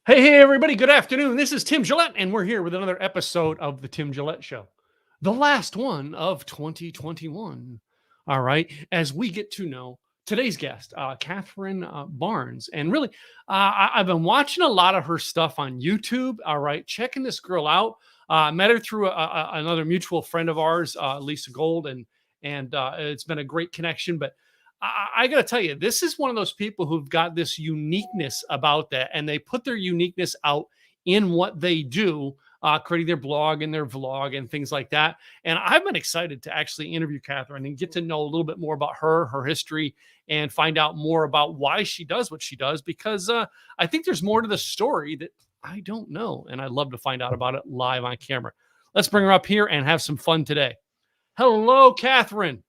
Hey, everybody. Good afternoon. This is Tim Gillette, and we're here with another episode of The Tim Gillette Show, the last one of 2021. All right. As we get to know today's guest, Catherine Barnes. And really, I've been watching a lot of her stuff on YouTube. All right. Checking this girl out. Met her through another mutual friend of ours, Lisa Gold, and it's been a great connection. But I got to tell you, this is one of those people who've got this uniqueness about that, and they put their uniqueness out in what they do, creating their blog and their vlog and things like that. And I've been excited to actually interview Catherine and get to know a little bit more about her history, and find out more about why she does what she does, because I think there's more to the story that I don't know, and I'd love to find out about it live on camera. Let's bring her up here and have some fun today. Hello, Catherine.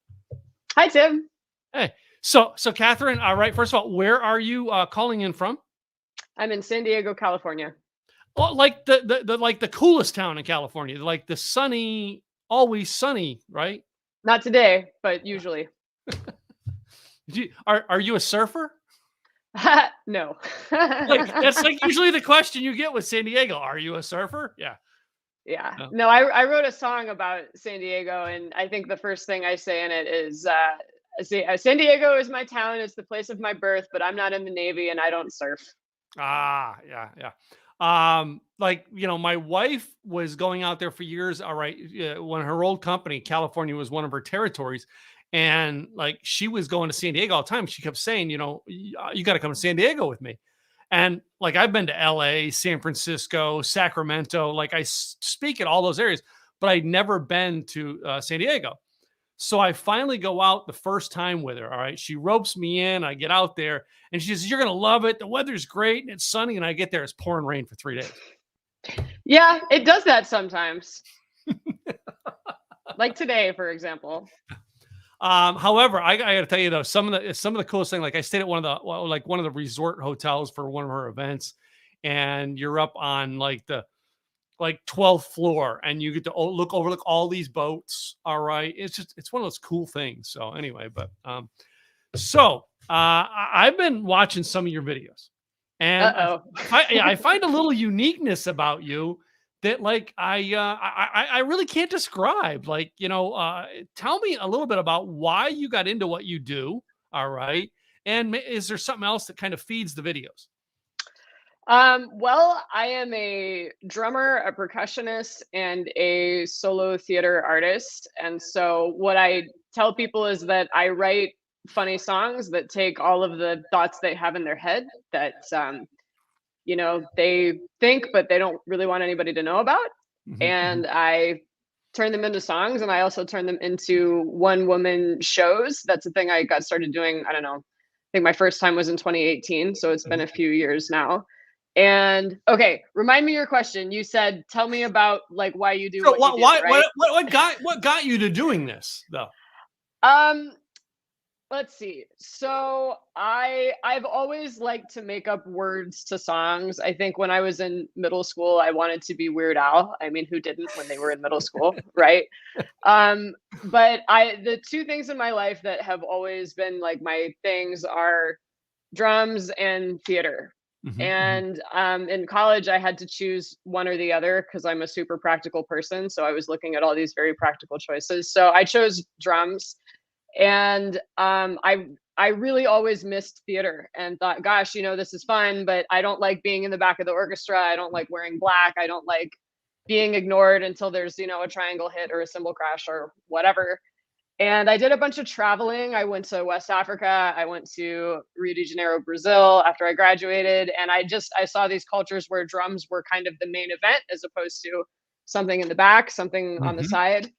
Hi, Tim. Hey, so Catherine, all right. First of all, where are you calling in from? I'm in San Diego, California. Well, like the coolest town in California, like the sunny, always sunny, right? Not today, but usually. Are you a surfer? No. That's like usually the question you get with San Diego. Are you a surfer? Yeah. Yeah. No, I wrote a song about San Diego, and I think the first thing I say in it is San Diego is my town. It's the place of my birth, but I'm not in the Navy and I don't surf. Yeah. Like, my wife was going out there for years. All right. When her old company, California, was one of her territories. And like, she was going to San Diego all the time. She kept saying, you got to come to San Diego with me. And like, I've been to LA, San Francisco, Sacramento. Like, I speak at all those areas, but I'd never been to San Diego. So I finally go out the first time with her. All right. She ropes me in. I get out there and she says, "You're going to love it. The weather's great and it's sunny." And I get there, it's pouring rain for 3 days. Yeah, it does that sometimes. Like today, for example. However, I got to tell you though, some of the coolest thing, like I stayed at one of the resort hotels for one of her events, and you're up on like the 12th floor, and you get to overlook all these boats. All right. It's one of those cool things. So anyway, but I've been watching some of your videos, and I find a little uniqueness about you that like I really can't describe. Like, tell me a little bit about why you got into what you do. All right. And is there something else that kind of feeds the videos? Well, I am a drummer, a percussionist, and a solo theater artist. And so what I tell people is that I write funny songs that take all of the thoughts they have in their head that, they think, but they don't really want anybody to know about. Mm-hmm. And I turn them into songs, and I also turn them into one-woman shows. That's the thing I got started doing. I don't know. I think my first time was in 2018. So it's been a few years now. And okay, remind me your question. You said, tell me about like why you do what you do, right? What got you to doing this though? Let's see. So I've always liked to make up words to songs. I think when I was in middle school, I wanted to be Weird Al. I mean, who didn't when they were in middle school, right? But the two things in my life that have always been like my things are drums and theater. Mm-hmm. And in college, I had to choose one or the other because I'm a super practical person. So I was looking at all these very practical choices. So I chose drums, and I really always missed theater and thought, gosh, this is fun, but I don't like being in the back of the orchestra. I don't like wearing black. I don't like being ignored until there's, a triangle hit or a cymbal crash or whatever. And I did a bunch of traveling. I went to West Africa. I went to Rio de Janeiro, Brazil after I graduated. And I saw these cultures where drums were kind of the main event as opposed to something in the back, something on the side.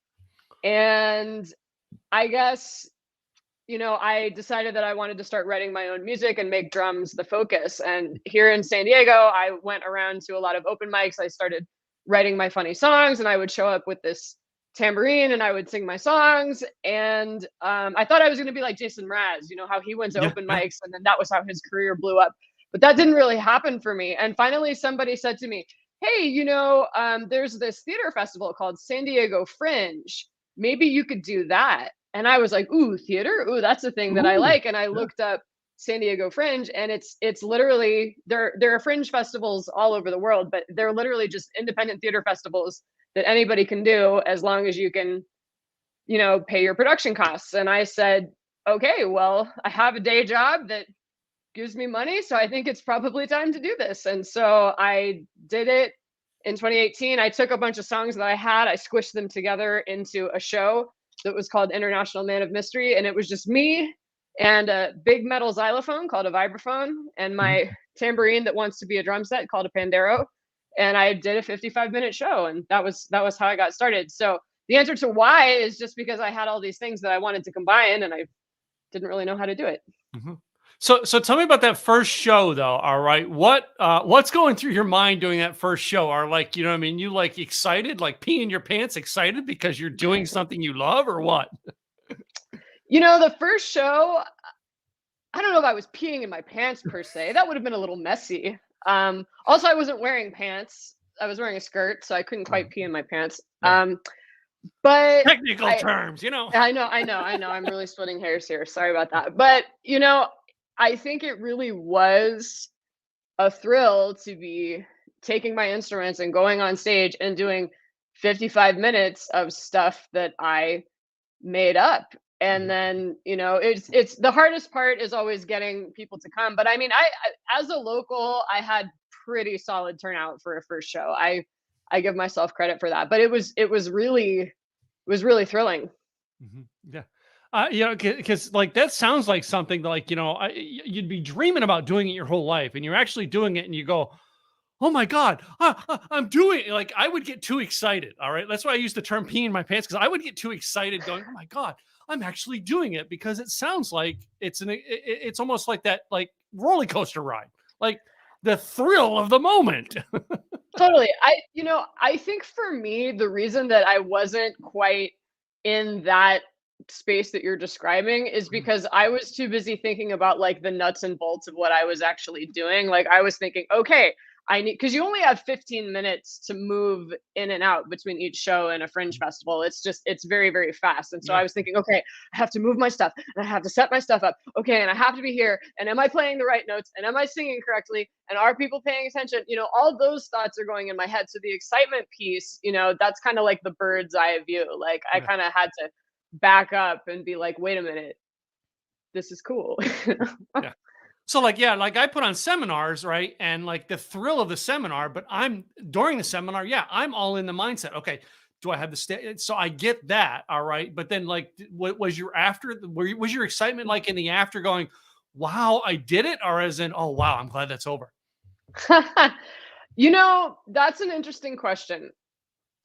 And I guess, I decided that I wanted to start writing my own music and make drums the focus. And here in San Diego, I went around to a lot of open mics. I started writing my funny songs, and I would show up with this tambourine and I would sing my songs. And I thought I was going to be like Jason Mraz, how he went to open mics and then that was how his career blew up. But that didn't really happen for me. And finally, somebody said to me, hey, there's this theater festival called San Diego Fringe. Maybe you could do that. And I was like, ooh, theater? Ooh, that's a thing that I like. And I looked up San Diego Fringe, and it's literally there are fringe festivals all over the world, but they're literally just independent theater festivals that anybody can do as long as you can, pay your production costs. And I said, okay, well, I have a day job that gives me money, so I think it's probably time to do this. And so I did it in 2018. I took a bunch of songs that I had, I squished them together into a show that was called International Man of Mystery, and it was just me and a big metal xylophone called a vibraphone and Mhm. my tambourine that wants to be a drum set called a pandero. And I did a 55-minute show, and that was how I got started. So the answer to why is just because I had all these things that I wanted to combine, and I didn't really know how to do it. Mhm. So tell me about that first show though. All right. What's going through your mind doing that first show? Are like, you know what I mean, you like excited, like peeing your pants excited because you're doing something you love or what? The first show, I don't know if I was peeing in my pants per se. That would have been a little messy. Also, I wasn't wearing pants. I was wearing a skirt, so I couldn't Oh, quite pee in my pants. yeah. But Technical I, terms, you know. I know. I'm really splitting hairs here. Sorry about that. But I think it really was a thrill to be taking my instruments and going on stage and doing 55 minutes of stuff that I made up. And Mhm. then, it's the hardest part is always getting people to come. But I mean, I as a local, I had pretty solid turnout for a first show. I give myself credit for that. But it was really thrilling. Mhm. Yeah. Because like that sounds like something that, like, you'd be dreaming about doing it your whole life, and you're actually doing it, and you go, "Oh my god, I'm doing it!" Like I would get too excited. All right, that's why I use the term "peeing in my pants" because I would get too excited, going, "Oh my god, I'm actually doing it!" Because it sounds like it's almost like that like roller coaster ride, like the thrill of the moment. Totally. I think for me, the reason that I wasn't quite in that space that you're describing is because I was too busy thinking about like the nuts and bolts of what I was actually doing. Like I was thinking, okay, because you only have 15 minutes to move in and out between each show and a fringe festival. It's very, very fast. And so Yeah. I was thinking, okay, I have to move my stuff and I have to set my stuff up. Okay. And I have to be here. And am I playing the right notes? And am I singing correctly? And are people paying attention? All those thoughts are going in my head. So the excitement piece, that's kind of like the bird's eye view. Like I Yeah. kind of had to back up and be like, wait a minute, this is cool. Yeah. So like, yeah, like I put on seminars, right? And like the thrill of the seminar, but I'm during the seminar, yeah, I'm all in the mindset. Okay, do I have the so I get that, all right. But then like, what was your was your excitement like in the after going, wow, I did it, or as in, oh wow, I'm glad that's over. That's an interesting question.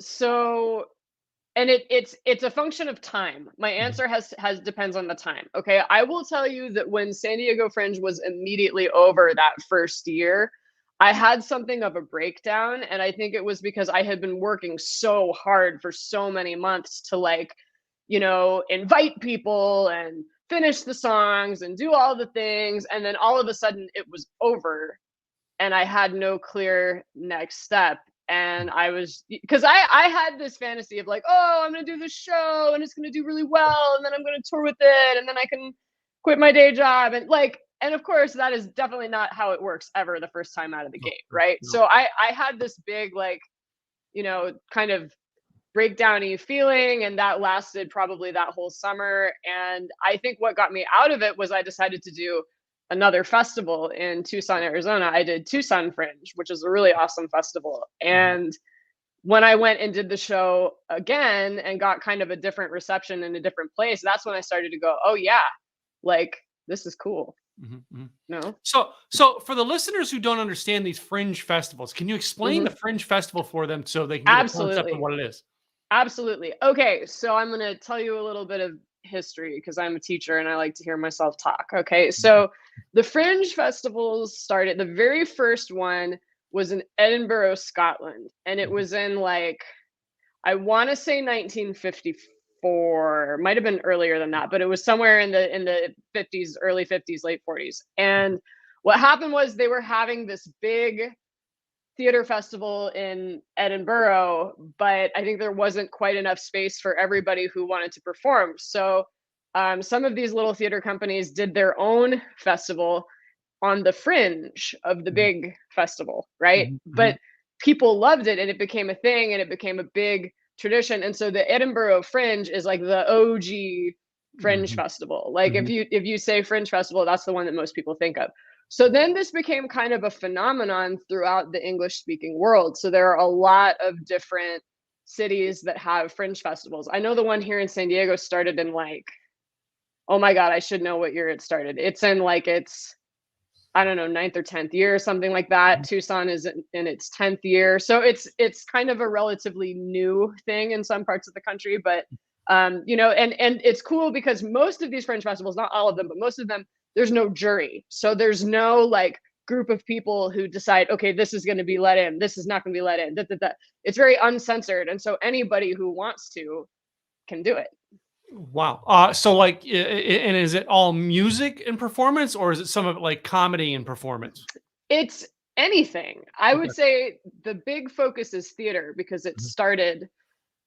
So, and it's a function of time. My Mhm. answer has depends on the time. Okay, I will tell you that when San Diego Fringe was immediately over that first year, I had something of a breakdown, and I think it was because I had been working so hard for so many months to like, invite people and finish the songs and do all the things, and then all of a sudden it was over and I had no clear next step. And I was because I had this fantasy of like, oh, I'm gonna do this show and it's gonna do really well, and then I'm gonna tour with it, and then I can quit my day job and of course that is definitely not how it works ever the first time out of the No, gate, no, right? no. So I had this big like, kind of breakdowny feeling, and that lasted probably that whole summer. And I think what got me out of it was I decided to do another festival in Tucson, Arizona. I did Tucson Fringe, which is a really awesome festival. Mhm, And when I went and did the show again and got kind of a different reception in a different place, that's when I started to go, oh yeah, like this is cool. mhm, mhm. No. So for the listeners who don't understand these fringe festivals, can you explain the Hmm. fringe festival for them so they can get a concept of Absolutely. what it is? Absolutely. Okay, so I'm going to tell you a little bit of history because I'm a teacher and I like to hear myself talk. Okay, so the Fringe festivals started, the very first one was in Edinburgh, Scotland, and it Mhm, was in like, I want to say 1954, might have been earlier than that, but it was somewhere in the 50s, early 50s, late 40s. And what happened was they were having this big theater festival in Edinburgh, but I think there wasn't quite enough space for everybody who wanted to perform. So some of these little theater companies did their own festival on the fringe of the Mhm, big festival, right? mhm, mhm, But people loved it and it became a thing and it became a big tradition. And so the Edinburgh Fringe is like the OG Fringe mhm, festival. Like mhm. if you say Fringe festival, that's the one that most people think of. So then this became kind of a phenomenon throughout the English speaking world. So there are a lot of different cities that have fringe festivals. I know the one here in San Diego started in like, oh my God, I should know what year it started. It's in like its, I don't know, ninth or 10th year or something like that. Tucson is in its 10th year. So it's kind of a relatively new thing in some parts of the country, but you know, and it's cool because most of these fringe festivals, not all of them, but most of them, there's no jury. So there's no like group of people who decide, okay, this is going to be let in, this is not going to be let in. It's very uncensored. And so anybody who wants to can do it. Wow. So like, and is it all music and performance, or is it some of it like comedy and performance? It's anything. I Okay. would say the big focus is theater because it Mhm. started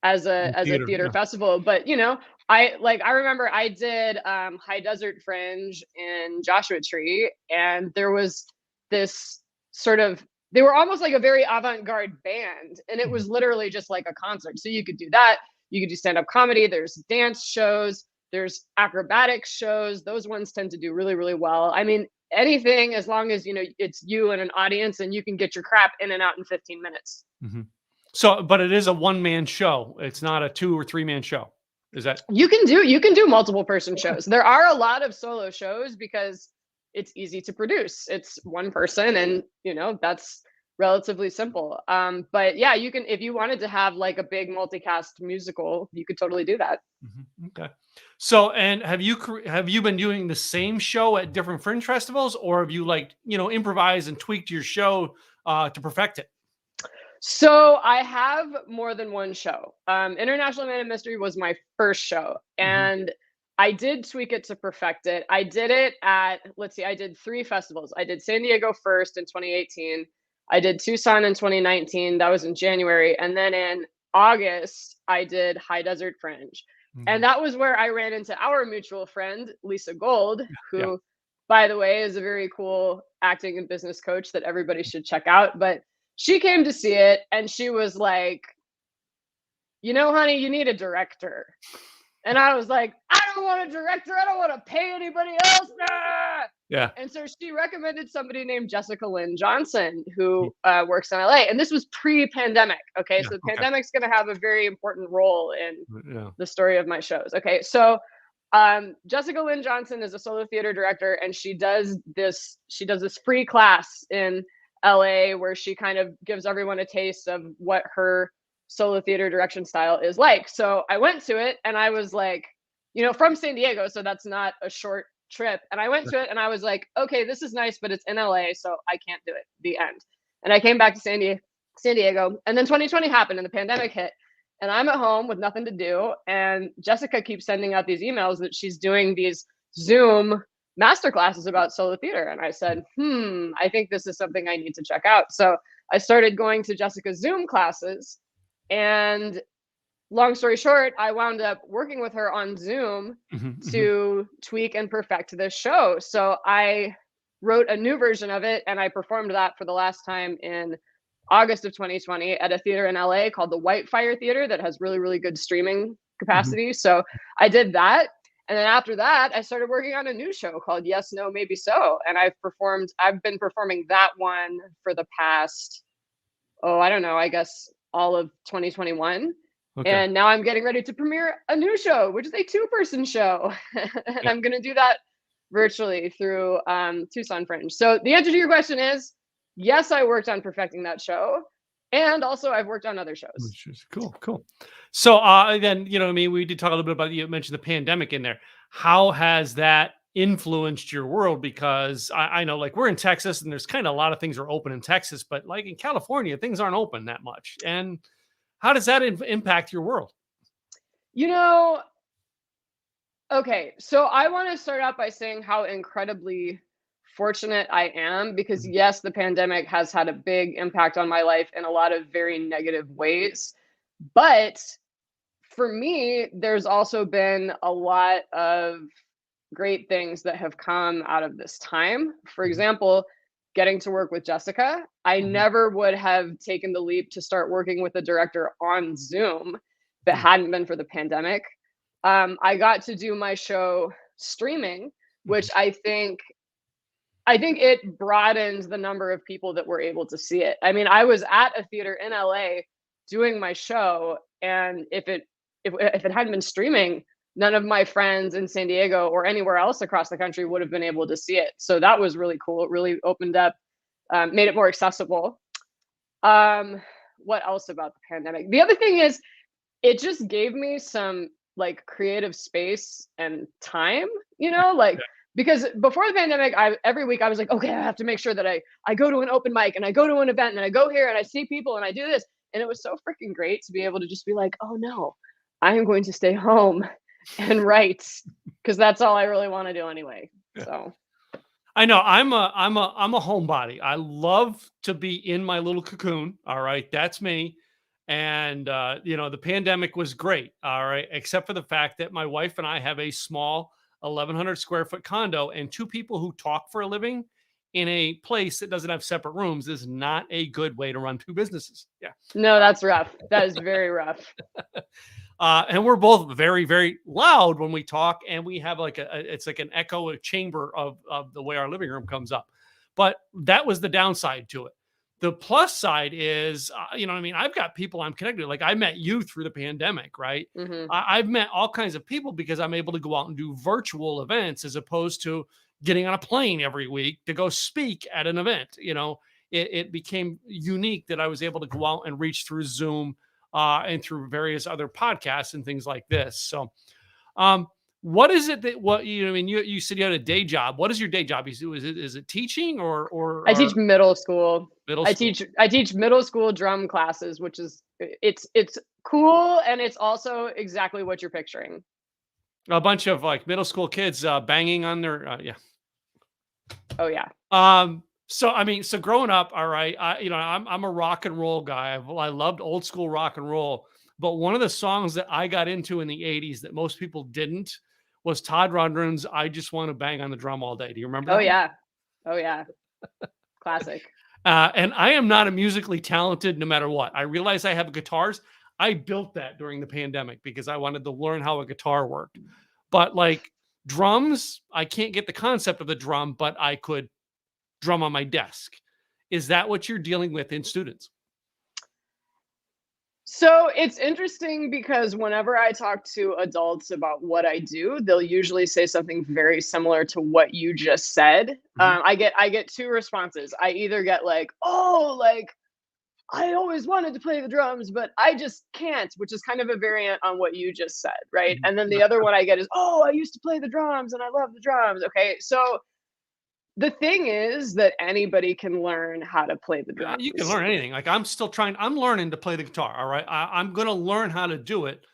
as a Theater. theater Yeah. festival. But you know, I remember I did High Desert Fringe in Joshua Tree, and there was this sort of, they were almost like a very avant-garde band, and it Mhm. was literally just like a concert. So you could do that, you could do stand-up comedy, there's dance shows, there's acrobatic shows. Those ones tend to do really, really well. I mean, anything as long as you know it's you and an audience and you can get your crap in and out in 15 minutes. Mhm. So, but it is a one man show. It's not a 2 or 3 man show. Is that You can do multiple person shows. There are a lot of solo shows because it's easy to produce. It's one person and, you know, that's relatively simple. But yeah, you can, if you wanted to have like a big multicast musical, you could totally do that. mhm, okay? So, and have you been doing the same show at different fringe festivals, or have you like improvised and tweaked your show to perfect it? So I have more than one show. International Man of Mystery was my first show, Mhm, and I did tweak it to perfect it. I did it at, let's see, I did three festivals. I did San Diego first in 2018. I did Tucson in 2019. That was in January, and then in August I did High Desert Fringe, and mhm. that was where I ran into our mutual friend Lisa Gold, Yeah. who, by the way, is a very cool acting and business coach that everybody should check out. But she came to see it and she was like, you know, honey, you need a director. And I was like, I don't want a director. I don't want to pay anybody else. Nah! Yeah. And so she recommended somebody named Jessica Lynn Johnson, who Mhm. works in LA. And this was pre pandemic. Okay. Yeah. So the Okay. pandemic's going to have a very important role in Yeah. the story of my shows. Okay. So Jessica Lynn Johnson is a solo theater director, and she does this free class in LA where she kind of gives everyone a taste of what her solo theater direction style is like. So I went to it and I was like, you know, from San Diego, so that's not a short trip. And I went Yeah. to it and I was like, okay, this is nice, but it's in LA, so I can't do it. The end. And I came back to San Diego, and then 2020 happened and the pandemic hit. And I'm at home with nothing to do. And Jessica keeps sending out these emails that she's doing these Zoom masterclasses about solo theater. And I said, I think this is something I need to check out. So I started going to Jessica's Zoom classes. And long story short, I wound up working with her on Zoom Mhm, mhm. to tweak and perfect this show. So I wrote a new version of it and I performed that for the last time in August of 2020 at a theater in LA called the Whitefire Theater that has really, really good streaming Mhm. capacity. So I did that. And then after that, I started working on a new show called Yes, No, Maybe So. And I've been performing that one for the past, oh, I don't know, I guess all of 2021. Okay. And now I'm getting ready to premiere a new show, which is a two-person show. And Yeah. I'm going to do that virtually through Tucson Fringe. So the answer to your question is yes, I worked on perfecting that show. And also I've worked on other shows. Which is cool, cool. So, then I mean, we did talk a little bit about you mentioned the pandemic in there. How has that influenced your world? Because I know, like, we're in Texas, and there's kind of a lot of things are open in Texas, but like in California, things aren't open that much. And how does that impact your world? You know, okay, so I want to start out by saying how incredibly fortunate I am because, Mhm, yes, the pandemic has had a big impact on my life in a lot of very negative ways. But for me, there's also been a lot of great things that have come out of this time. For Mhm. example, getting to work with Jessica. I Mhm. never would have taken the leap to start working with a director on Zoom if it Mhm. hadn't been for the pandemic. I got to do my show streaming, Mhm. which I think it broadened the number of people that were able to see it. I mean, I was at a theater in LA doing my show, and if it hadn't been streaming, none of my friends in San Diego or anywhere else across the country would have been able to see it. So that was really cool. It really opened up, made it more accessible. Um, what else about the pandemic? The other thing is, it just gave me some like creative space and time, like Yeah. because before the pandemic, I every week I was like, okay, I have to make sure that I go to an open mic and I go to an event and I go here and I see people and I do this. And it was so freaking great to be able to just be like, oh no, I am going to stay home and write because that's all I really want to do anyway. Yeah. So I know I'm a homebody. I love to be in my little cocoon. All right, that's me. And the pandemic was great. All right, except for the fact that my wife and I have a small 1,100 square foot condo, and two people who talk for a living in a place that doesn't have separate rooms is not a good way to run two businesses. Yeah. no, that's rough. That is very rough. And we're both very, very loud when we talk, and we have like it's like an echo chamber of the way our living room comes up. But that was the downside to it. The plus side is, I mean, I've got people I'm connected with. Like I met you through the pandemic, right? Hmm. I've met all kinds of people because I'm able to go out and do virtual events as opposed to getting on a plane every week to go speak at an event. It became unique that I was able to go out and reach through Zoom and through various other podcasts and things like this. So, what is it that I mean, you said you had a day job. What is your day job? Is it teaching I teach or middle school. middle I school? teach I teach middle school drum classes, which is it's cool and it's also exactly what you're picturing. A bunch of like middle school kids banging on their yeah. Oh yeah. So I mean, so growing up, all right, I'm a rock and roll guy. I loved old school rock and roll, but one of the songs that I got into in the '80s that most people didn't was Todd Rundgren's "I Just Want to Bang on the Drum All Day." Do you remember Oh that one? yeah. Oh yeah. Classic. And I am not a musically talented, no matter what. I realize I have guitars. I built that during the pandemic because I wanted to learn how a guitar worked. But like drums, I can't get the concept of the drum, but I could drum on my desk. Is that what you're dealing with in students? So it's interesting because whenever I talk to adults about what I do, they'll usually say something very similar to what you just said. Mhm. I get two responses. I either get like, "Oh, like I always wanted to play the drums, but I just can't," which is kind of a variant on what you just said, right? Mhm. And then the other one I get is, "Oh, I used to play the drums and I love the drums." Okay, so the thing is that anybody can learn how to play the You can drums. learn anything. Like I'm learning to play the guitar. All right. I'm going to learn how to do it.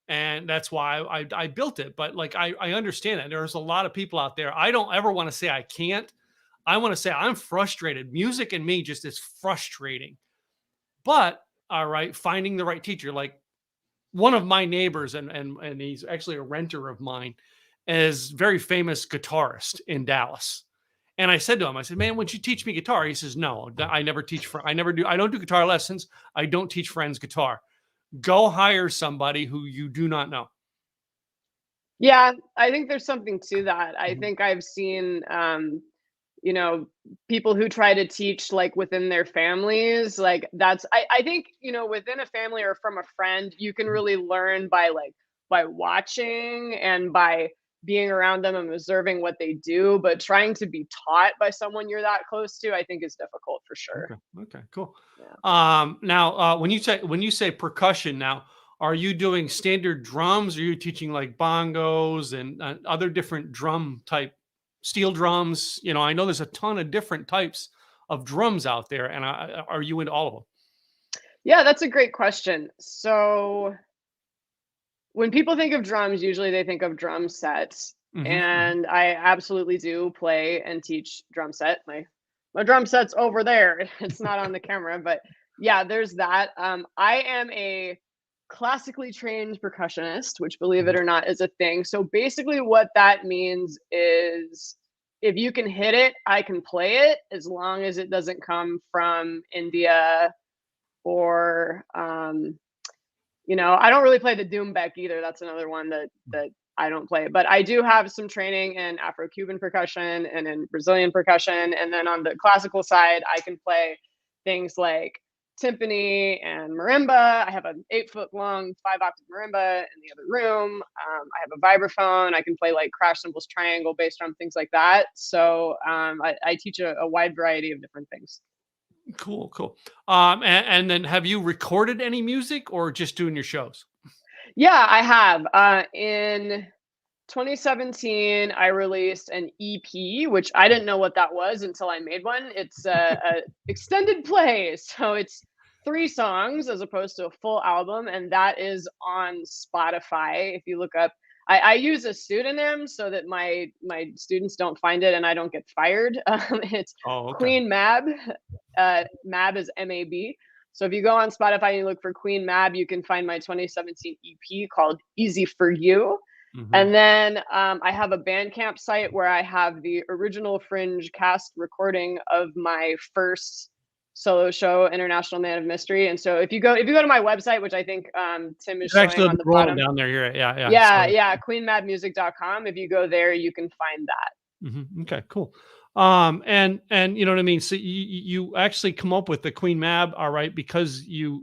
And that's why I built it. But like, I understand that there's a lot of people out there. I don't ever want to say I can't. I want to say I'm frustrated. Music and me just is frustrating. But all right, finding the right teacher, like one of my neighbors, and he's actually a renter of mine, is very famous guitarist in Dallas. And I said to him, I said, "Man, would you teach me guitar?" He says, "No, I never teach for. I don't do guitar lessons. I don't teach friends guitar. Go hire somebody who you do not know." Yeah, I think there's something to that. I Mhm. think I've seen, you know, people who try to teach like within their families. Like I think, within a family or from a friend, you can Mhm. really learn by watching and by being around them and observing what they do. But trying to be taught by someone you're that close to, I think is difficult for sure. Okay. Okay. Cool. Yeah. Now, when you say percussion, now, are you doing standard drums? Or are you teaching like bongos and other different drum type steel drums? I know there's a ton of different types of drums out there, and are you into all of them? Yeah, that's a great question. So when people think of drums, usually they think of drum sets, Hmm. Hmm. and I absolutely do play and teach drum set. My drum set's over there. It's not on the camera, but yeah, there's that. I am a classically trained percussionist, which, believe it or not, is a thing. So basically what that means is if you can hit it, I can play it, as long as it doesn't come from India or I don't really play the doumbek either. That's another one that I don't play. But I do have some training in Afro-Cuban percussion and in Brazilian percussion. And then on the classical side, I can play things like timpani and marimba. I have an 8-foot long 5-octave marimba in the other room. I have a vibraphone. I can play like crash cymbals, triangle, bass drum, things like that. So I teach a wide variety of different things. Cool, cool. And then have you recorded any music or just doing your shows? Yeah, I have. In 2017, I released an EP, which I didn't know what that was until I made one. It's a extended play, so it's 3 songs as opposed to a full album, and that is on Spotify. If you look up, I use a pseudonym so that my students don't find it and I don't get fired. It's Oh, okay. Queen Mab. Mab is MAB. So if you go on Spotify and you look for Queen Mab, you can find my 2017 EP called Easy for You. And then I have a Bandcamp site where I have the original Fringe cast recording of my first solo show, International Man of Mystery. And so if you go to my website, which I think Tim is showing on the bottom down there here. Yeah. yeah, queenmabmusic.com. If you go there, you can find that. Okay, cool. And you know what I mean? So you actually come up with the Queen Mab, all right, because you're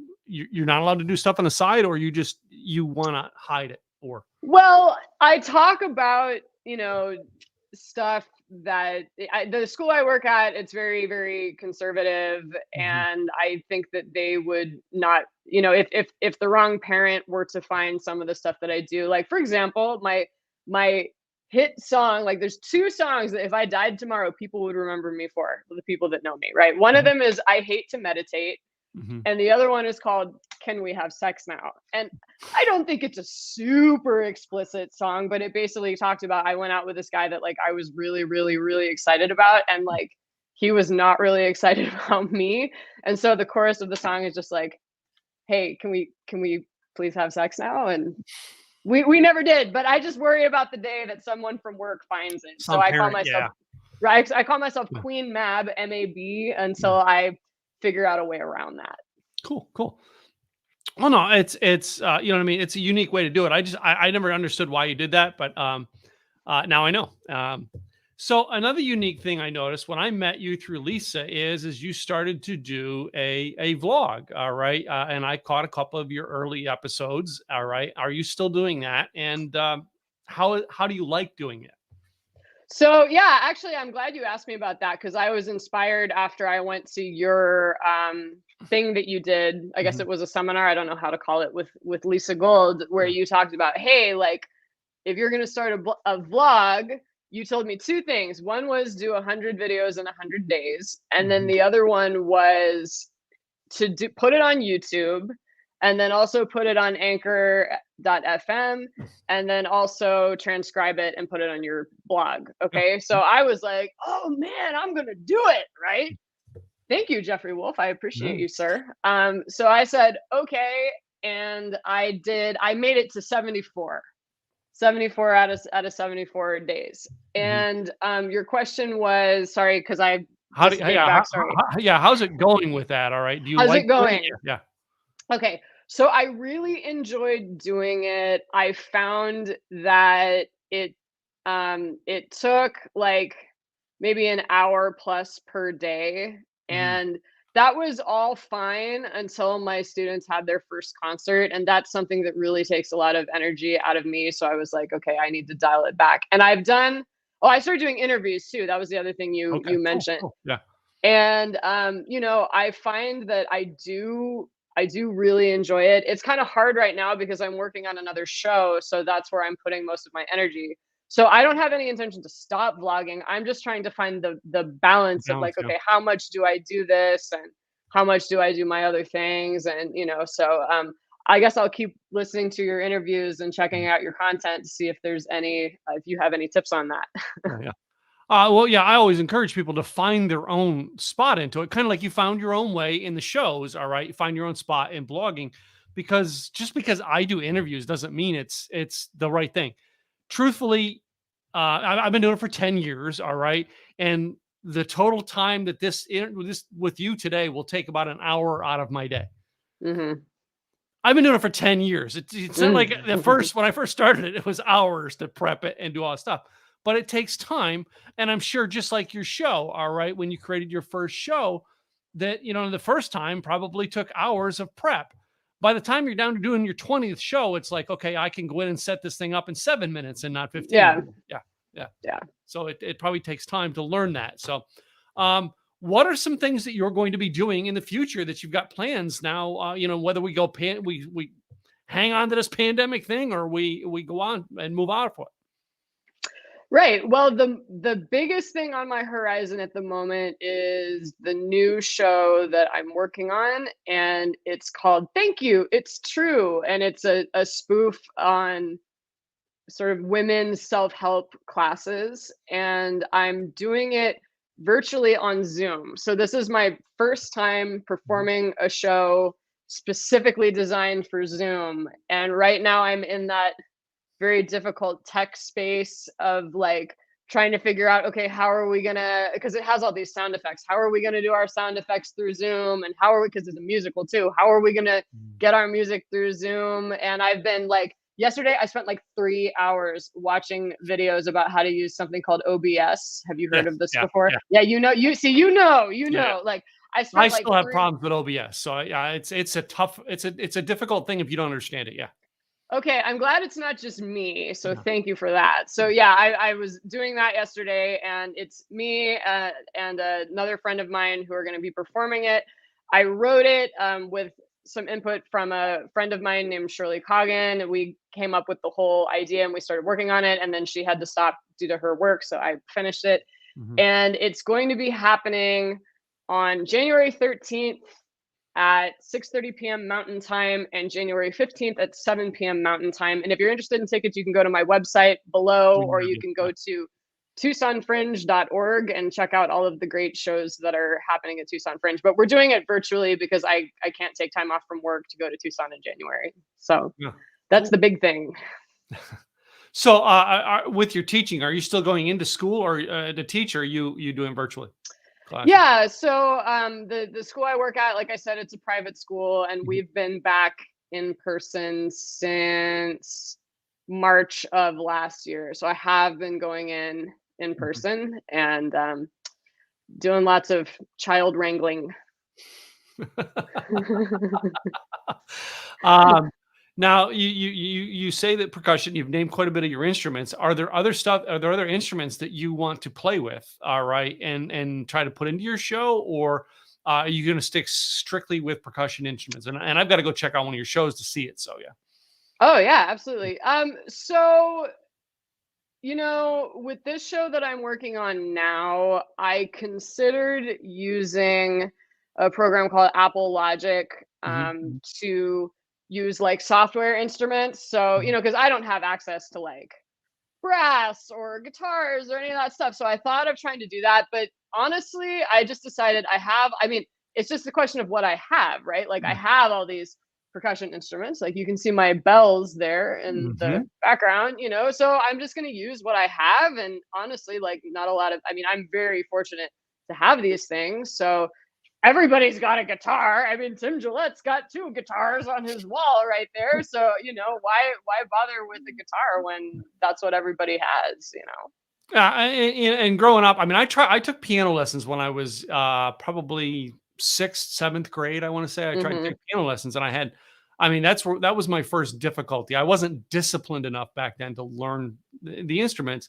not allowed to do stuff on the side, or you want to hide it, or? Well, I talk about, stuff that the school I work at, it's very, very conservative. And I think that they would not, if the wrong parent were to find some of the stuff that I do, like, for example, my hit song, like there's 2 songs that if I died tomorrow, people would remember me for, the people that know me, right? One of them is I Hate to Meditate. And the other one is called Can We Have Sex Now? And I don't think it's a super explicit song, but it basically talked about, I went out with this guy that like I was really, really, really excited about, and like he was not really excited about me. And so the chorus of the song is just like, hey, can we please have sex now? And we never did, but I just worry about the day that someone from work finds it. So I call myself I call myself Queen Mab, MAB, until I figure out a way around that. Cool. Well, no, it's you know what I mean? It's a unique way to do it. I never understood why you did that, but now I know. So another unique thing I noticed when I met you through Lisa is you started to do a vlog, all right? And I caught a couple of your early episodes, all right? Are you still doing that? And how do you like doing it? So yeah, actually, I'm glad you asked me about that, because I was inspired after I went to your thing that you did. I guess it was a seminar. I don't know how to call it, with Lisa Gold, where you talked about, hey, like if you're going to start a vlog, you told me 2 things. One was do 100 videos in 100 days, and then the other one was to put it on YouTube, and then also put it on anchor.fm, and then also transcribe it and put it on your blog. Okay. So I was like, oh man, I'm going to do it. Right. Thank you, Jeffrey Wolf. I appreciate you, sir. So I said, okay. And I made it to 74 out of 74 days. And your question was, sorry, because how's it going with that? All right. Do you how's like it going? Yeah. Okay. So I really enjoyed doing it. I found that it took like maybe an hour plus per day. And that was all fine until my students had their first concert. And that's something that really takes a lot of energy out of me. So I was like, okay, I need to dial it back. And I started doing interviews too. That was the other thing you mentioned. Cool. Yeah. And I find that I do really enjoy it. It's kind of hard right now because I'm working on another show. So that's where I'm putting most of my energy. So I don't have any intention to stop vlogging. I'm just trying to find the balance of like, okay, how much do I do this and how much do I do my other things? And, so I guess I'll keep listening to your interviews and checking out your content to see if there's if you have any tips on that. Yeah. Well, yeah, I always encourage people to find their own spot into it, kind of like you found your own way in the shows. All right. You find your own spot in blogging. because just because I do interviews doesn't mean it's the right thing. Truthfully, I've been doing it for 10 years. All right. And the total time that this with you today will take about an hour out of my day. Mm-hmm. I've been doing it for 10 years. It's not like Mm-hmm. when I first started it was hours to prep it and do all that stuff. But it takes time. And I'm sure just like your show, all right, when you created your first show, that the first time probably took hours of prep. By the time you're down to doing your 20th show, it's like, okay, I can go in and set this thing up in 7 minutes and not 15 Yeah. minutes. Yeah. Yeah. Yeah. So it probably takes time to learn that. So what are some things that you're going to be doing in the future that you've got plans now? Whether we go we hang on to this pandemic thing, or we go on and move out of it. Right. Well, the biggest thing on my horizon at the moment is the new show that I'm working on, and it's called Thank You, It's True. And it's a spoof on sort of women's self-help classes, and I'm doing it virtually on Zoom. So this is my first time performing a show specifically designed for Zoom. And right now I'm in that very difficult tech space of like trying to figure out, okay, how are we gonna, because it has all these sound effects, how are we gonna do our sound effects through Zoom, and how are we, because it's a musical too, how are we gonna get our music through Zoom? And I've been like, yesterday I spent like 3 hours watching videos about how to use something called OBS. Have you heard Yes. of this Yeah. before? Yeah. Yeah, Yeah. like I I spent like still have problems with OBS. So yeah, it's a difficult thing if you don't understand it. Yeah. Okay, I'm glad it's not just me. So thank you for that. So yeah, I was doing that yesterday, and it's me and another friend of mine who are going to be performing it. I wrote it with some input from a friend of mine named Shirley Coggin. We came up with the whole idea and we started working on it, and then she had to stop due to her work, so I finished it. Mhm. And it's going to be happening on January 13th at 6:30 p.m. Mountain Time and January 15th at 7 p.m. Mountain Time. And if you're interested in tickets, you can go to my website below, or you can go to TucsonFringe.org and check out all of the great shows that are happening at Tucson Fringe. But we're doing it virtually because I can't take time off from work to go to Tucson in January. So Yeah. that's Cool. the big thing. So with your teaching, are you still going into school or to teach, or are you doing virtually classes? Yeah, so the school I work at, like I said, it's a private school, and Mhm. we've been back in person since March of last year. So I have been going in Mhm. person and doing lots of child wrangling. um, Now you say that percussion. You've named quite a bit of your instruments. Are there other stuff? Are there other instruments that you want to play with? All right, and try to put into your show, or are you going to stick strictly with percussion instruments? And I've got to go check out one of your shows to see it. So yeah. Oh yeah, absolutely. So with this show that I'm working on now, I considered using a program called Apple Logic Mhm, to use like software instruments. So, mhm, because I don't have access to like brass or guitars or any of that stuff. So I thought of trying to do that. But honestly, I just decided I mean, it's just a question of what I have, right? Like I mhm, have all these percussion instruments. Like you can see my bells there in the mhm. background, so I'm just going to use what I have. And honestly, like not a lot of, I mean, I'm very fortunate to have these things. So everybody's got a guitar. I mean, Tim Gillette's got 2 guitars on his wall right there. So, why bother with a guitar when that's what everybody has? Yeah, and growing up, I mean, I took piano lessons when I was probably sixth, seventh grade. I want to say I tried to Mhm. take piano lessons, and I mean, that was my first difficulty. I wasn't disciplined enough back then to learn the instruments.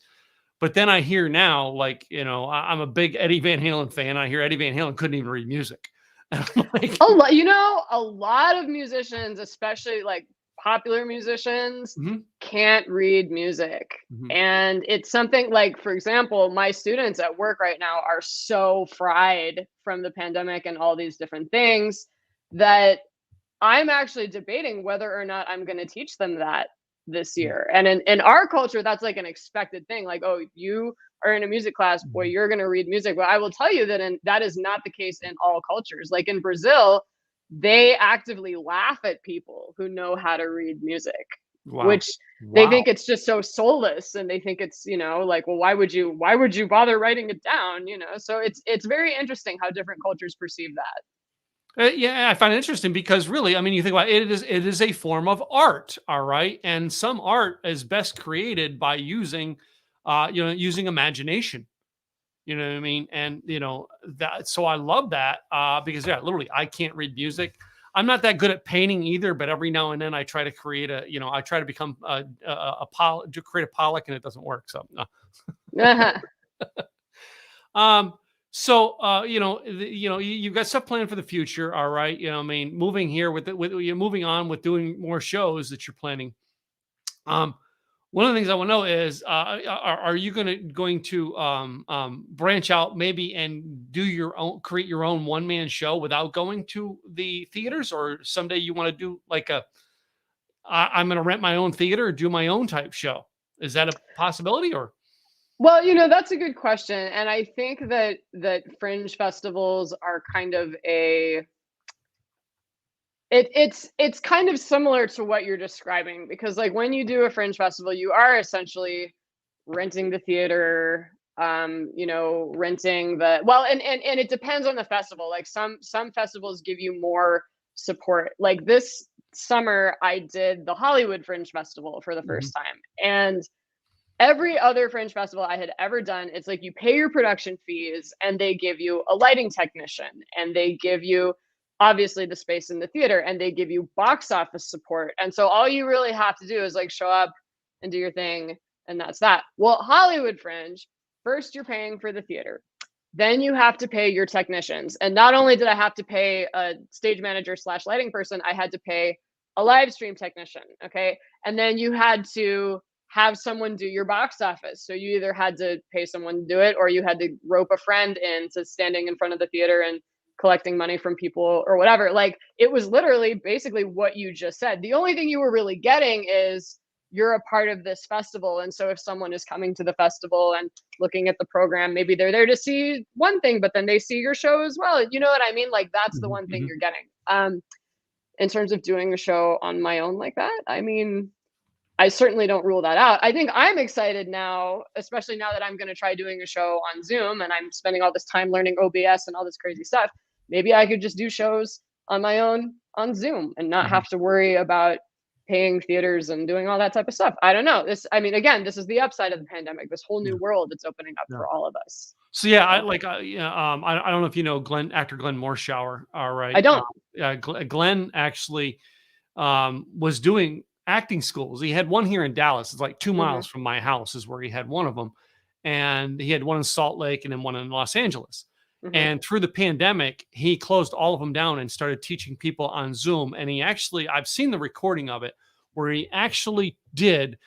But then I hear now, like, I'm a big Eddie Van Halen fan. I hear Eddie Van Halen couldn't even read music. And I'm like, A lot of musicians, especially like popular musicians, mhm, can't read music. mhm, And it's something like, for example, my students at work right now are so fried from the pandemic and all these different things that I'm actually debating whether or not I'm going to teach them that this mhm, year. And in our culture, that's like an expected thing. Like, oh, you are in a music class, boy, mhm, you're going to read music. But I will tell you that that is not the case in all cultures. Like in Brazil, they actively laugh at people who know how to read music, Wow. which they Wow. think it's just so soulless, and they think it's, like, well, why would you bother writing it down, so it's very interesting how different cultures perceive that. Yeah, I find it interesting because really, I mean, you think about it, it is a form of art, all right, and some art is best created by using, using imagination. You know what I mean? And that. So I love that because yeah, literally, I can't read music. I'm not that good at painting either, but every now and then I try to create I try to become to create a Pollock, and it doesn't work. So Um, so you've got stuff planned for the future, all right. I mean, moving here with you moving on with doing more shows that you're planning. Um, One of the things I want to know is, are you going to branch out maybe and create your own one man show without going to the theaters, or someday you want to do like I'm going to rent my own theater or do my own type show? Is that a possibility or? Well, that's a good question, and I think that fringe festivals are kind of it's kind of similar to what you're describing, because like when you do a fringe festival, you are essentially renting the theater, renting the well, and it depends on the festival. Like some festivals give you more support. Like this summer, I did the Hollywood Fringe Festival for the Mhm. first time, and every other fringe festival I had ever done, it's like you pay your production fees and they give you a lighting technician, and they give you obviously the space in the theater, and they give you box office support. And so all you really have to do is like show up and do your thing, and that's that. Well, Hollywood Fringe, first you're paying for the theater. Then you have to pay your technicians. And not only did I have to pay a stage manager slash lighting person, I had to pay a live stream technician. Okay. And then you had to have someone do your box office. So you either had to pay someone to do it, or you had to rope a friend into standing in front of the theater and collecting money from people or whatever. Like it was literally basically what you just said. The only thing you were really getting is you're a part of this festival. And so if someone is coming to the festival and looking at the program, maybe they're there to see one thing, but then they see your show as well. You know what I mean? Like that's the Mhm, one thing mhm. you're getting. In terms of doing a show on my own like that, I mean, I certainly don't rule that out. I think I'm excited now, especially now that I'm going to try doing a show on Zoom and I'm spending all this time learning OBS and all this crazy stuff. Maybe I could just do shows on my own on Zoom and not Mhm. have to worry about paying theaters and doing all that type of stuff. I don't know. I mean, again, this is the upside of the pandemic, this whole Yeah, new world that's opening up yeah. for all of us. So yeah, I So like, I don't know if you know actor Glenn Morshower. All I right. don't. Yeah, Glenn actually was doing acting schools. He had one here in Dallas. It's like 2 miles Hmm. from my house is where he had one of them. And he had one in Salt Lake and then one in Los Angeles. Hmm. And through the pandemic, he closed all of them down and started teaching people on Zoom. And I've seen the recording of it where he actually did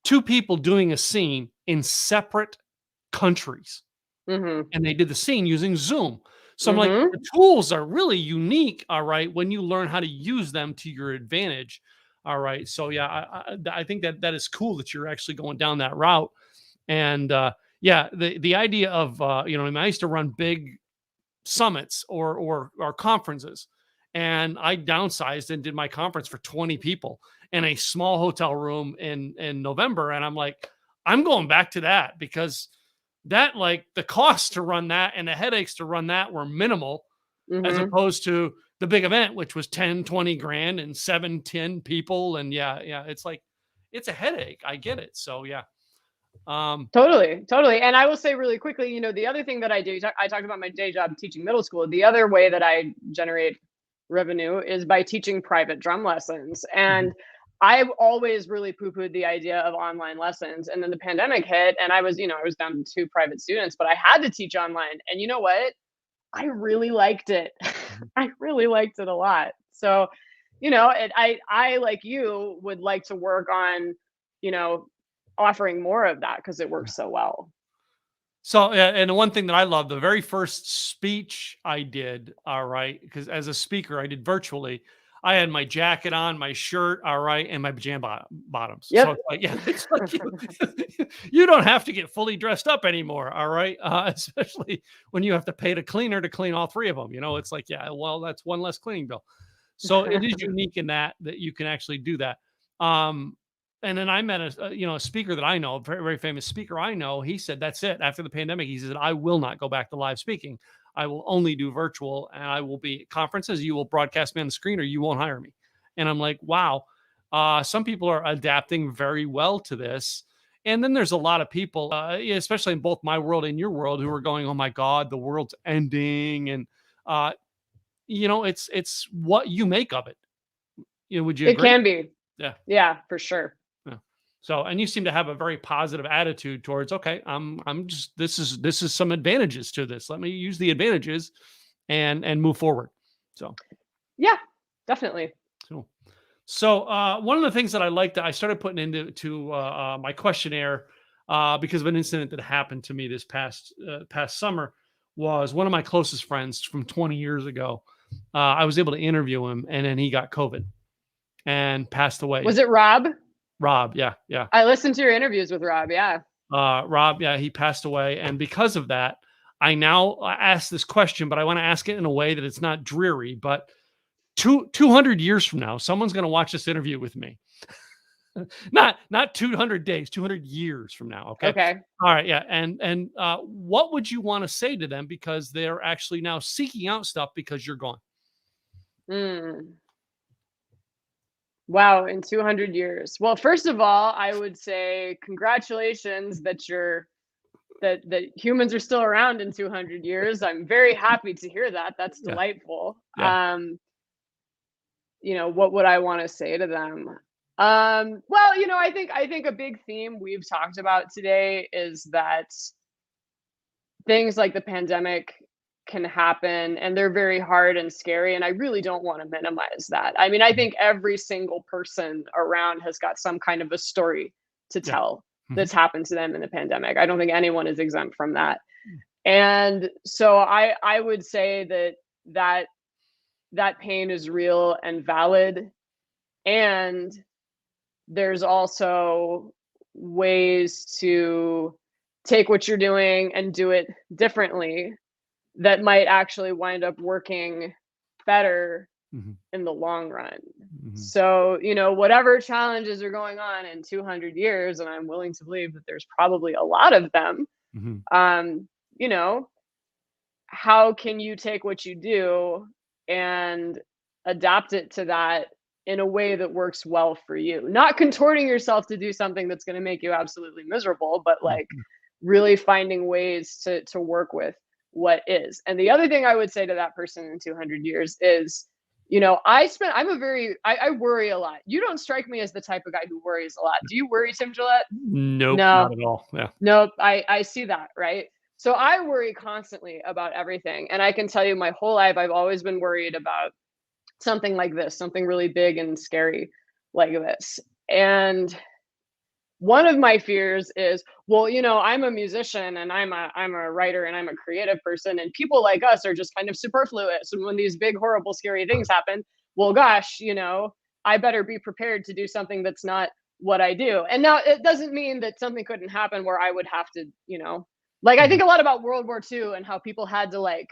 two people doing a scene in separate countries, Hmm. and they did the scene using Zoom. So I'm like, Hmm. the tools are really unique, all right, when you learn how to use them to your advantage. All right. So yeah, I think that is cool that you're actually going down that route. And yeah, the idea of I mean, I used to run big summits or conferences, and I downsized and did my conference for 20 people in a small hotel room in November. And I'm like, I'm going back to that because that, like, the cost to run that and the headaches to run that were minimal, as Hmm. opposed to the big event, which was 10, 20 grand and 7, 10 people. And yeah, it's like, it's a headache. I get it. So yeah. Um, Totally, totally. And I will say really quickly, the other thing that I do, I talked about my day job teaching middle school. The other way that I generate revenue is by teaching private drum lessons. mhm. And I've always really poo-pooed the idea of online lessons. And then the pandemic hit, and I was down to two private students, but I had to teach online. And you know what? I really liked it. Mhm. I really liked it a lot. So, I like you would like to work on, you know, offering more of that because it works so well. So, and the one thing that I love, the very first speech I did, all right, because as a speaker, I did virtually. I had my jacket on, my shirt, all right, and my pajama bottoms. So Yep. it's like, yeah, it's like you don't have to get fully dressed up anymore, all right. Especially when you have to pay the cleaner to clean all three of them. It's like, yeah, well, that's one less cleaning bill. So it is unique in that you can actually do that. And then I met a speaker that I know, a very, very famous speaker I know. He said, that's it. After the pandemic, he said, I will not go back to live speaking. I will only do virtual, and I will be at conferences. You will broadcast me on the screen, or you won't hire me. And I'm like, wow. Some people are adapting very well to this. And then there's a lot of people, especially in both my world and your world, who are going, oh my God, the world's ending. And, it's what you make of it. Would you It agree? can be. Yeah. Yeah, for sure. Yeah. So, and you seem to have a very positive attitude towards, okay, I'm just, this is some advantages to this. Let me use the advantages and move forward. So, Yeah, definitely. cool. So, one of the things that I started putting into my questionnaire because of an incident that happened to me this past summer, was one of my closest friends from 20 years ago. I was able to interview him, and then he got COVID and passed away. Was it Rob? Rob, yeah, yeah. I listened to your interviews with Rob. Yeah. Rob, yeah, he passed away, and because of that, I now ask this question, but I want to ask it in a way that it's not dreary. But 200 years from now, someone's going to watch this interview with me. not 200 days, 200 years from now. Okay. Okay. All right. Yeah. And what would you want to say to them, because they're actually now seeking out stuff because you're gone? Wow, in 200 years. Well, first of all, I would say congratulations that that humans are still around in 200 years. I'm very happy to hear that. That's Yeah. delightful. Yeah. What would I want to say to them? Well, I think a big theme we've talked about today is that things like the pandemic can happen, and they're very hard and scary, and I really don't want to minimize that. I mean, I think every single person around has got some kind of a story to Yeah. tell Mhm. that's happened to them in the pandemic. I don't think anyone is exempt from that. And so I would say that pain is real and valid, and there's also ways to take what you're doing and do it differently that might actually wind up working better Mhm. in the long run. Mhm. So, whatever challenges are going on in 200 years, and I'm willing to believe that there's probably a lot of them, Mhm. you know, how can you take what you do and adapt it to that in a way that works well for you? Not contorting yourself to do something that's going to make you absolutely miserable, but like Mhm. really finding ways to work with what is. And the other thing I would say to that person in 200 years is, I worry a lot. You don't strike me as the type of guy who worries a lot. Do you worry, Tim Gillette? Nope, No. not at all. Yeah. Nope, I see that, right? So I worry constantly about everything, and I can tell you my whole life I've always been worried about something like this, something really big and scary like this. And one of my fears is, well, I'm a musician, and I'm a writer, and I'm a creative person, and people like us are just kind of superfluous. And when these big, horrible, scary things happen, well, gosh, I better be prepared to do something that's not what I do. And now it doesn't mean that something couldn't happen where I would have to, like I Mhm. think a lot about World War II and how people had to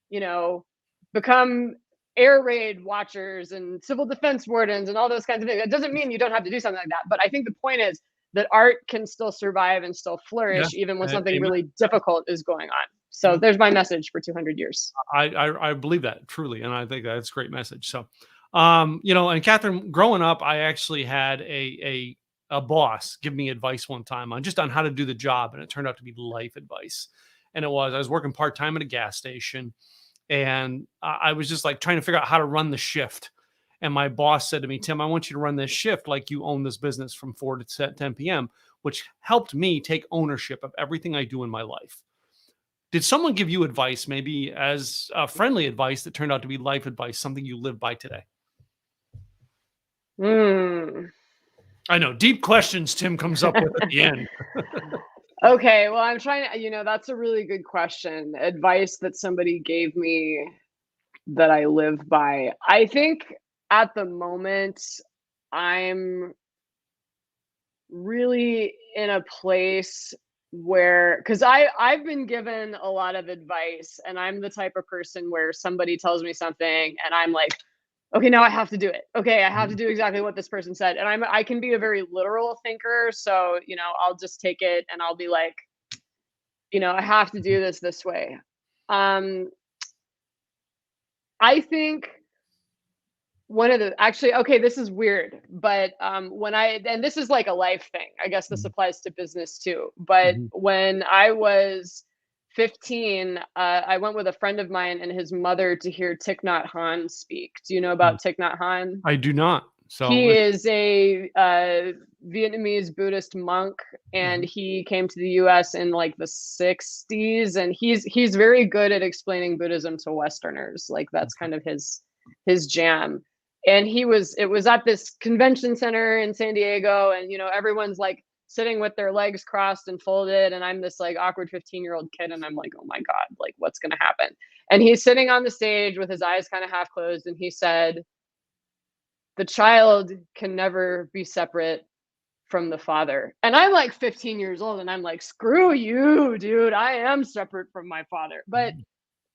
you know, become air raid watchers and civil defense wardens and all those kinds of things. That doesn't mean you don't have to do something like that. But I think the point is that art can still survive and still Yeah. flourish even when something Amen. really difficult is going on. So Yeah. there's my message for 200 years. I believe that truly, and I think that's a great message. So, and Catherine, growing up, I actually had a boss give me advice one time on how to do the job, and it turned out to be life advice. And I was working part time at a gas station, and I was just like trying to figure out how to run the shift. And my boss said to me, Tim, I want you to run this shift like you own this business from 4 to 10 p.m., which helped me take ownership of everything I do in my life. Did someone give you advice, maybe as friendly advice, that turned out to be life advice, something you live by today? Hmm. I know, deep questions Tim comes up with at the end. Okay, well, I'm trying to, that's a really good question. Advice that somebody gave me that I live by. I think at the moment, I'm really in a place where, because I've been given a lot of advice, and I'm the type of person where somebody tells me something and I'm like, okay, now I have to do it. Okay, I have to do exactly what this person said. And I can be a very literal thinker, so, I'll just take it and I'll be like, I have to do this way. Um, I think one of the actually, okay, this is weird, but and this is like a life thing. I guess this Mhm. applies to business too. But Mhm. when I was 15, I went with a friend of mine and his mother to hear Thich Nhat Hanh speak. Do you know Mm. about Thich Nhat Hanh? I do not. So He let's. is a Vietnamese Buddhist monk, and Mhm. he came to the U.S. in like the 60s, and he's very good at explaining Buddhism to Westerners. Like that's kind of his jam. And it was at this convention center in San Diego, and everyone's like sitting with their legs crossed and folded, and I'm this like awkward 15-year-old kid, and I'm like, oh my god, like what's gonna happen? And he's sitting on the stage with his eyes kind of half closed, and he said, the child can never be separate from the father. And I'm like 15 years old and I'm like, screw you, dude. I am separate from my father. But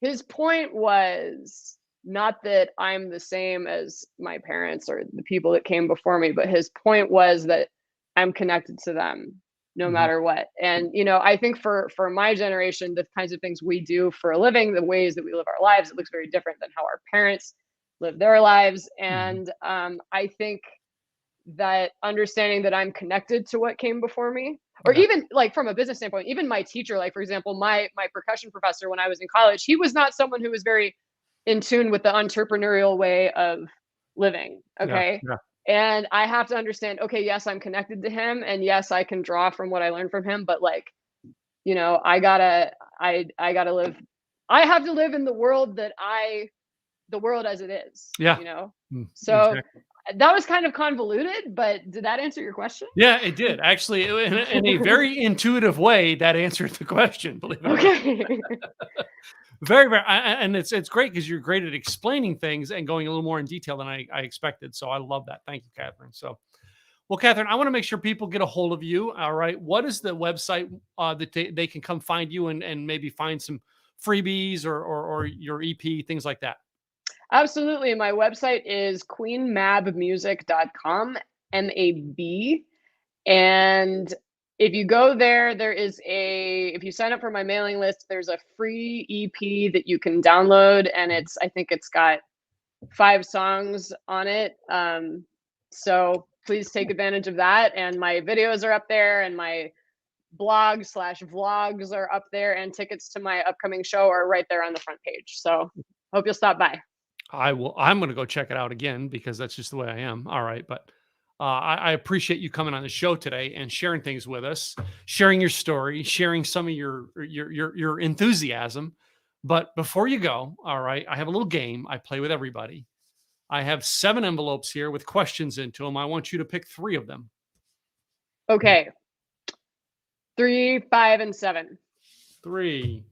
his point was not that I'm the same as my parents or the people that came before me, but his point was that I'm connected to them no Mhm. matter what. And I think for my generation, the kinds of things we do for a living, the ways that we live our lives, it looks very different than how our parents live their lives. Mhm. And I think that understanding that I'm connected to what came before me, or Yeah. even like from a business standpoint, even my teacher, like for example, my percussion professor when I was in college, he was not someone who was very in tune with the entrepreneurial way of living. Yeah. Okay. Yeah. And I have to understand, okay, yes, I'm connected to him, and yes, I can draw from what I learned from him, but like, I gotta live, I have to live in the world the world as it is, Yeah. So Exactly. that was kind of convoluted, but did that answer your question? Yeah, it did. Actually, in a very intuitive way, that answered the question, believe it or not. Okay. Very, very, and it's great because you're great at explaining things and going a little more in detail than I expected. So I love that. Thank you, Catherine. So, well, Catherine, I want to make sure people get a hold of you. All right. What is the website that they can come find you and maybe find some freebies or your EP, things like that? Absolutely. My website is queenmabmusic.com, MAB. And if you go there, if you sign up for my mailing list, there's a free EP that you can download. And I think it's got 5 songs on it. So please take advantage of that. And my videos are up there, and my blog/vlogs are up there, and tickets to my upcoming show are right there on the front page. So hope you'll stop by. I will. I'm going to go check it out again because that's just the way I am. All right, but I appreciate you coming on the show today and sharing things with us, sharing your story, sharing some of your enthusiasm. But before you go, all right, I have a little game I play with everybody. I have 7 envelopes here with questions into them. I want you to pick 3 of them. Okay. 3, 5, and 7. 3,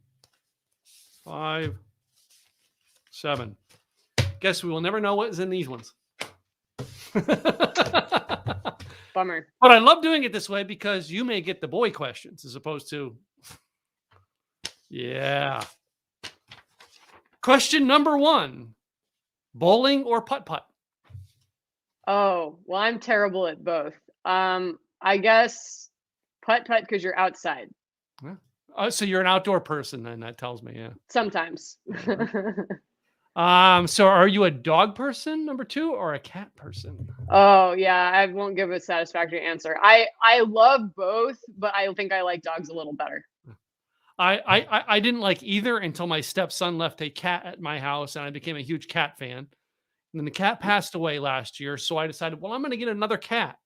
5, 7. Guess we will never know what's in these ones. Bummer. But I love doing it this way because you may get the boy questions as opposed to, yeah. Question number 1, bowling or putt-putt? Oh, well, I'm terrible at both. I guess putt-putt because you're outside Yeah. So you're an outdoor person then, that tells me, yeah. sometimes. So are you a dog person, number 2, or a cat person? Oh, yeah, I won't give a satisfactory answer. I love both, but I think I like dogs a little better. I didn't like either until my stepson left a cat at my house and I became a huge cat fan. And then the cat passed away last year, so I decided, well, I'm going to get another cat.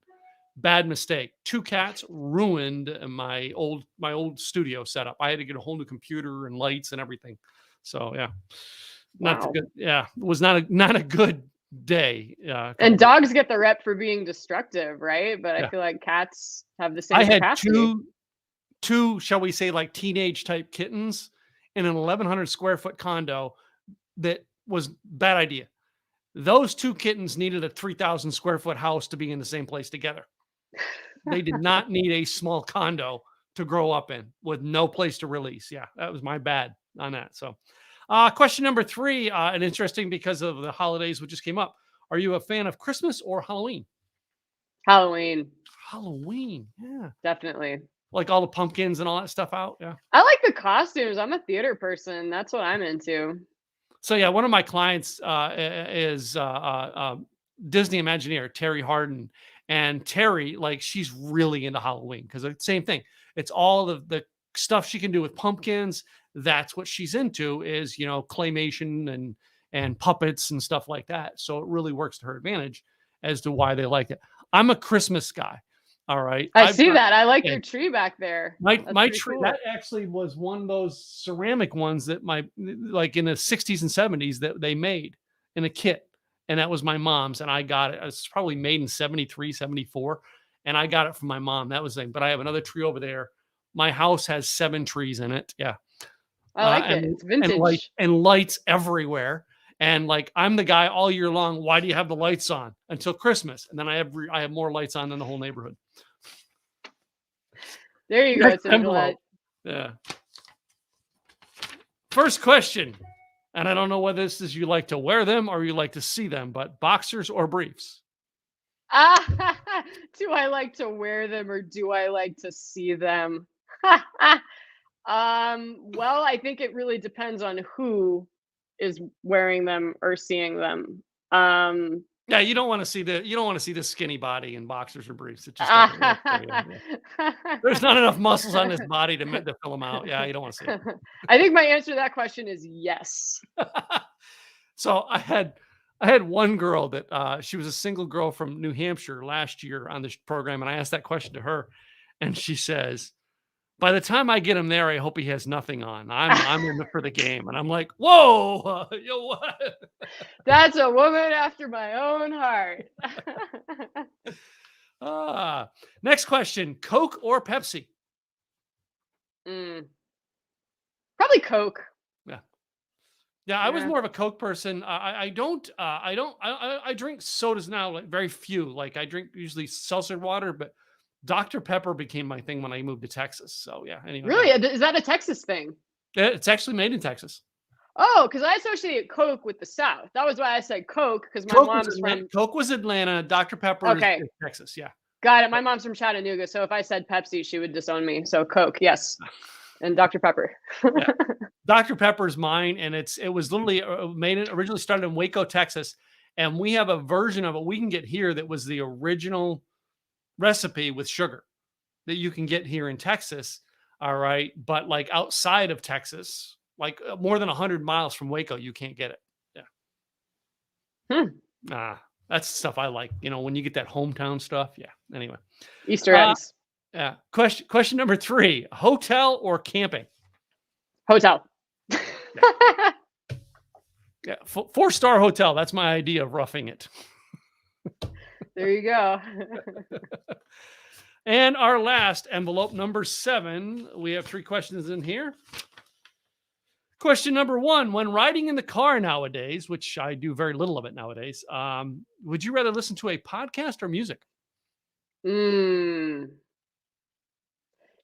Bad mistake. 2 cats ruined my old studio setup. I had to get a whole new computer and lights and everything. So yeah, not the Wow. good. Yeah, it was not a good day. A And couple days. dogs get the rep for being destructive, right? But I Yeah, feel like cats have the I same had capacity. two, shall we say, like teenage type kittens in an 1,100 square foot condo. That was bad idea. Those 2 kittens needed a 3,000 square foot house to be in the same place together. They did not need a small condo to grow up in with no place to release. Yeah, that was my bad on that. So, question number 3, and interesting because of the holidays which just came up. Are you a fan of Christmas or Halloween? Halloween, Halloween, yeah. definitely. Like all the pumpkins and all that stuff out, yeah. I like the costumes. I'm a theater person. That's what I'm into. So yeah, one of my clients is Disney Imagineer Terry Harden, and Terry, like, she's really into Halloween because the same thing. It's all of the stuff she can do with pumpkins. That's what she's into, is claymation and puppets and stuff like that. So it really works to her advantage as to why they like it. I'm a Christmas guy. All right, I I've see got that. I like yeah, your tree back there. my That's my pretty tree, cool. that actually was one of those ceramic ones that my like in the 60s and 70s that they made in a kit. And that was my mom's, and I got it. It's probably made in 73, 74, and I got it from my mom. That was the thing. But I have another tree over there. My house has 7 trees in it. Yeah. I like it. And It's vintage. lights everywhere. And like, I'm the guy all year long. Why do you have the lights on until Christmas? And then I have more lights on than the whole neighborhood. There you go, Tim Gillette. Yeah. First question, and I don't know whether this is you like to wear them or you like to see them, but boxers or briefs? Do I like to wear them or do I like to see them? Well, I think it really depends on who is wearing them or seeing them. Yeah, you don't want to see the skinny body in boxers or briefs. It just doesn't work for you. Yeah. There's not enough muscles on his body to fill him out. Yeah, you don't want to see it. I think my answer to that question is yes. So I had one girl that she was a single girl from New Hampshire last year on this program, and I asked that question to her, and she says, "By the time I get him there, I hope he has nothing on. I'm in for the game." And I'm like, "Whoa, yo, what?" That's a woman after my own heart. Next question: Coke or Pepsi? Mm, probably Coke. Yeah. Yeah, I was Yeah. more of a Coke person. I drink sodas now, like very few. Like I drink usually seltzer water, but Dr. Pepper became my thing when I moved to Texas. So yeah, anyway. Really? Yeah. Is that a Texas thing? It's actually made in Texas. Oh, because I associate Coke with the South. That was why I said Coke, because my mom's from. Coke was Atlanta. Dr. Pepper Okay, is Texas. Yeah. got it. My mom's from Chattanooga, so if I said Pepsi, she would disown me. So Coke, yes, and Dr. Pepper. Yeah. Dr. Pepper's mine, and it was literally originally started in Waco, Texas, and we have a version of it we can get here that was the original recipe with sugar that you can get here in Texas. All right, but like outside of Texas, like more than 100 miles from Waco, you can't get it. Yeah. That's stuff I like. When you get that hometown stuff. Yeah. Anyway. Easter eggs. Yeah. Question number 3: hotel or camping? Hotel. Yeah. 4-star hotel. That's my idea of roughing it. There you go. And our last envelope, number 7. We have 3 questions in here. Question number 1: when riding in the car nowadays, which I do very little of it nowadays, would you rather listen to a podcast or music?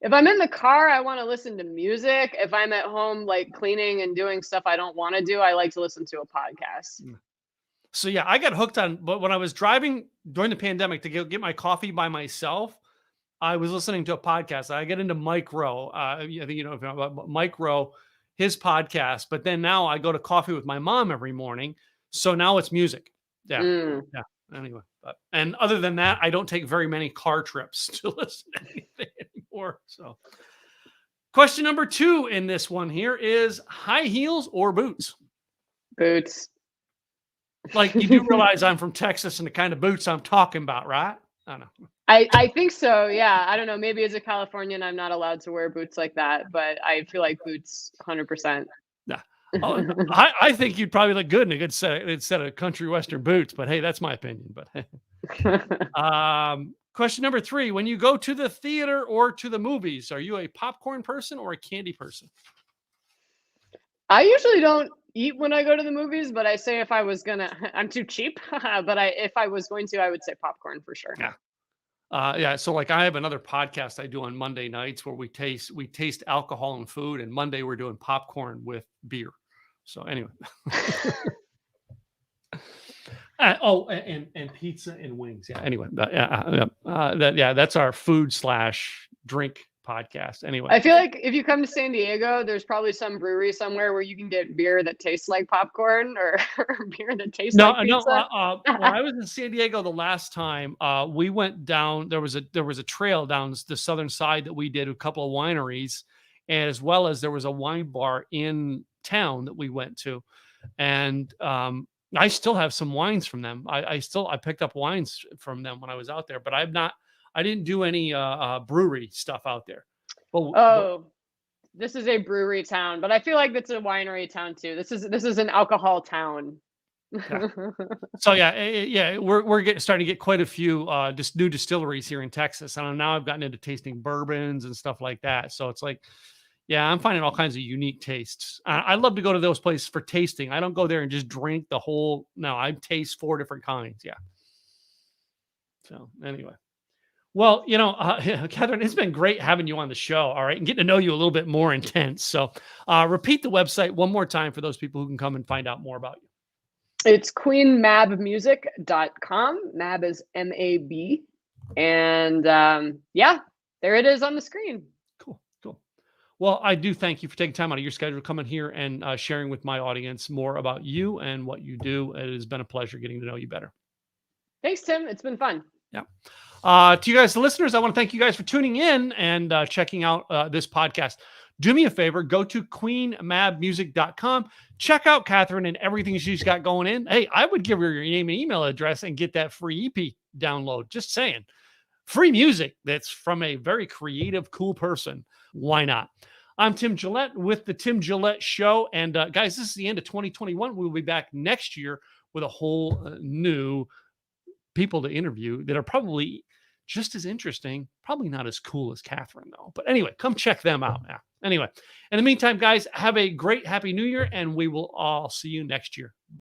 If I'm in the car, I want to listen to music. If I'm at home, like cleaning and doing stuff I don't want to do, I like to listen to a podcast. So yeah, I got hooked on, but when I was driving during the pandemic to get my coffee by myself, I was listening to a podcast. I get into Mike Rowe. I think about Mike Rowe, his podcast. But then now I go to coffee with my mom every morning. So now it's music. Yeah. Yeah. Anyway, and other than that, I don't take very many car trips to listen to anything anymore. So question number 2 in this one here is high heels or boots? Boots. Like, you do realize I'm from Texas and the kind of boots I'm talking about, right? I don't know. I think so. Yeah. I don't know. Maybe as a Californian, I'm not allowed to wear boots like that, but I feel like boots 100%. Yeah. I think you'd probably look good in a good set of country western boots, but hey, that's my opinion. But question number 3: when you go to the theater or to the movies, are you a popcorn person or a candy person? I usually don't eat when I go to the movies, but I say if I was gonna, I'm too cheap. But if I was going to, I would say popcorn for sure. Yeah. Yeah. So like I have another podcast I do on Monday nights where we taste alcohol and food, and Monday we're doing popcorn with beer. So anyway. And pizza and wings. Yeah. Anyway, that's our food / drink podcast. Anyway, I feel like if you come to San Diego, there's probably some brewery somewhere where you can get beer that tastes like popcorn or beer that tastes like pizza. when I was in San Diego the last time, we went down. There was a trail down the southern side that we did a couple of wineries, and as well as there was a wine bar in town that we went to, and I still have some wines from them. I picked up wines from them when I was out there, but I didn't do any brewery stuff out there. Oh, this is a brewery town, but I feel like it's a winery town too. This is an alcohol town. Yeah. So we're starting to get quite a few just new distilleries here in Texas, and now I've gotten into tasting bourbons and stuff like that. So it's like, yeah, I'm finding all kinds of unique tastes. I love to go to those places for tasting. I don't go there and just drink the whole. No, I taste 4 different kinds. Yeah. So anyway, well, Catherine, it's been great having you on the show. All right, and getting to know you a little bit more intense. So repeat the website one more time for those people who can come and find out more about you. It's queenmabmusic.com. Mab is MAB. And there it is on the screen. Cool. Well, I do thank you for taking time out of your schedule, coming here and sharing with my audience more about you and what you do. It has been a pleasure getting to know you better. Thanks, Tim. It's been fun. Yeah. To you guys, the listeners, I want to thank you guys for tuning in and checking out this podcast. Do me a favor, go to queenmabmusic.com. Check out Catherine and everything she's got going in. Hey, I would give her your name and email address and get that free EP download. Just saying. Free music that's from a very creative, cool person. Why not? I'm Tim Gillette with the Tim Gillette Show. And guys, this is the end of 2021. We'll be back next year with a whole new people to interview that are probably just as interesting, probably not as cool as Catherine, though. But anyway, come check them out now. Anyway, in the meantime, guys, have a great, happy new year, and we will all see you next year.